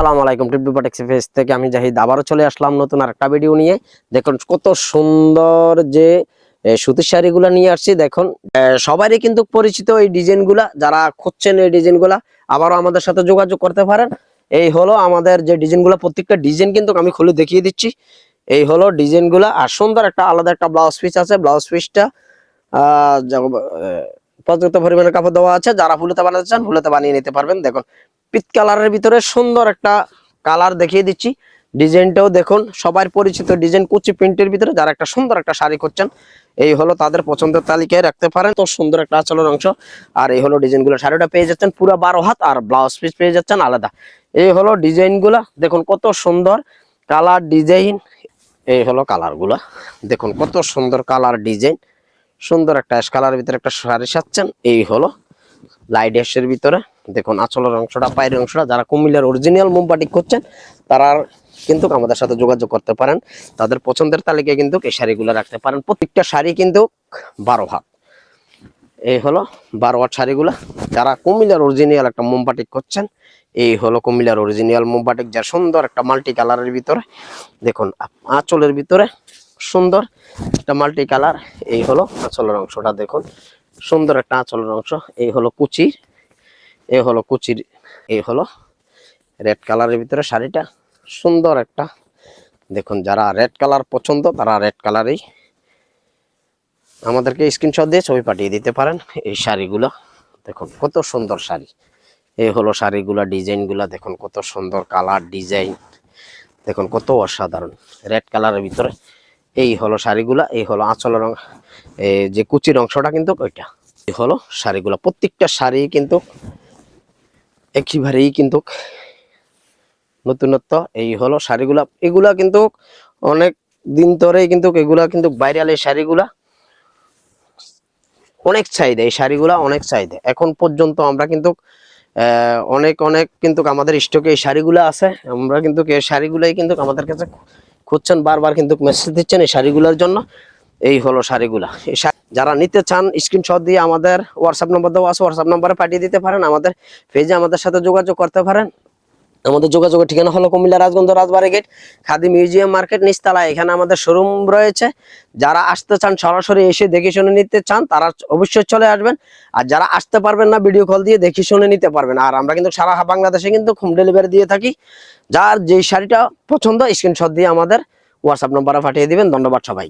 আসসালামু আলাইকুম। Tiptop textiles থেকে আমি জাহিদ আবারও চলে আসলাম নতুন আরেকটা ভিডিও নিয়ে। দেখুন কত সুন্দর যে সুতির শাড়িগুলো নিয়ে আসছি। দেখুন সবারই কিন্তু পরিচিত এই ডিজাইনগুলা, যারা খুঁজছেন এই ডিজাইনগুলা আবারও আমাদের সাথে যোগাযোগ করতে পারেন। এই হলো আমাদের যে ডিজাইনগুলো, প্রত্যেকটা ডিজাইন কিন্তু আমি খুলে দেখিয়ে দিচ্ছি। এই হলো ডিজাইনগুলা, আর সুন্দর একটা আলাদা একটা ব্লাউজ পিস আছে। ব্লাউজ পিসটা পর্যাপ্ত পরিমাণে কাপড় দেওয়া আছে। যারা ফুলেতে বানাতে চান ফুলেতে বানিয়ে নিতে পারবেন। দেখুন পিচ কালারের ভিতরে সুন্দর একটা কালার দেখিয়ে দিচ্ছি। ডিজাইনটাও দেখুন সবার পরিচিত ডিজাইন, কুচি প্রিন্টের ভিতরে যারা একটা সুন্দর একটা শাড়ি করছেন এই হলো তাদের পছন্দের তালিকায় রাখতে পারেন। তো সুন্দর একটা আঁচলের অংশ, আর এই হলো ডিজাইনগুলো। শাড়িটা পেয়ে যাচ্ছেন পুরো 12 হাত, আর ব্লাউজ পিস পেয়ে যাচ্ছেন আলাদা। এই হলো ডিজাইনগুলা, দেখুন কত সুন্দর কালার ডিজাইন। এই হলো কালারগুলা, দেখুন কত সুন্দর কালার ডিজাইন। সুন্দর একটা অ্যাশ কালারের ভিতরে একটা শাড়ি সাজছেন। এই হলো লাইট অ্যাশের ভিতরে। দেখুন আঁচলের অংশটা, পায়ের অংশটা, যারা কুমিল্লার অরিজিনাল মোমবাটিক করছেন তারা কিন্তু আমাদের সাথে যোগাযোগ করতে পারেন। তাদের পছন্দের তালিকায় কিন্তু এই শাড়িগুলো রাখতে পারেন। প্রত্যেকটা শাড়ি কিন্তু 12 হাত। এই হলো 12 হাত শাড়িগুলা, যারা কুমিল্লার অরিজিনাল একটা মোমবাটিক করছেন। এই হলো কুমিল্লার অরিজিনাল মোমবাটিক, যার সুন্দর একটা মাল্টি কালারের ভিতরে। দেখুন আঁচলের ভিতরে সুন্দর একটা মাল্টি কালার। এই হলো আঁচলের অংশটা, দেখুন সুন্দর একটা আঁচলের অংশ। এই হলো কুচির, এই হলো কুচির। এই হলো রেড কালারের ভিতরে শাড়িটা, সুন্দর একটা। দেখুন যারা রেড কালার পছন্দ তারা রেড কালারেই আমাদেরকে স্ক্রিনশট দিয়ে ছবি পাঠিয়ে দিতে পারেন। এই শাড়িগুলো দেখুন কত সুন্দর শাড়ি। এই হলো শাড়িগুলা, ডিজাইনগুলা দেখুন কত সুন্দর কালার ডিজাইন। দেখুন কত অসাধারণ রেড কালারের ভিতরে। এই হলো শাড়িগুলা, এই হলো আঁচলের এই যে কুচির অংশটা কিন্তু ওইটা। এই হলো শাড়িগুলা, প্রত্যেকটা শাড়ি কিন্তু একেবারেই কিন্তু নতুনত্ব। এই হলো শাড়িগুলা, এগুলা কিন্তু অনেক দিন ধরেই কিন্তু এগুলা কিন্তু ভাইরাল। এই শাড়িগুলা অনেক চাহিদা, এই শাড়িগুলা অনেক চাহিদা। এখন পর্যন্ত আমরা কিন্তু অনেক অনেক কিন্তু আমাদের স্টকে এই শাড়িগুলা আছে। আমরা কিন্তু এই শাড়িগুলাই কিন্তু আমাদের কাছে খুঁজছেন, বারবার কিন্তু মেসেজ দিচ্ছেন এই শাড়িগুলোর জন্য। এই হলো শাড়িগুলা। এই যারা নিতে চান স্ক্রিনশট দিয়ে আমাদের হোয়াটসঅ্যাপ নম্বর দেওয়া আছে, হোয়াটসঅ্যাপ নম্বরে পাঠিয়ে দিতে পারেন। আমাদের পেজে আমাদের সাথে যোগাযোগ করতে পারেন। আমাদের যোগাযোগের ঠিকানা হলো কুমিল্লা রাজগঞ্জ রাজবাড়ী গেট, খাদি মিউজিয়াম মার্কেট নিচতলা। এখানে আমাদের শোরুম রয়েছে। যারা আসতে চান সরাসরি এসে দেখে শুনে নিতে চান তারা অবশ্যই চলে আসবেন। আর যারা আসতে পারবেন না ভিডিও কল দিয়ে দেখে শুনে নিতে পারবেন। আর আমরা কিন্তু সারা বাংলাদেশে কিন্তু হোম ডেলিভারি দিয়ে থাকি। যার যেই শাড়িটা পছন্দ স্ক্রিনশট দিয়ে আমাদের হোয়াটসঅ্যাপ নম্বরে পাঠিয়ে দিবেন। ধন্যবাদ সবাই।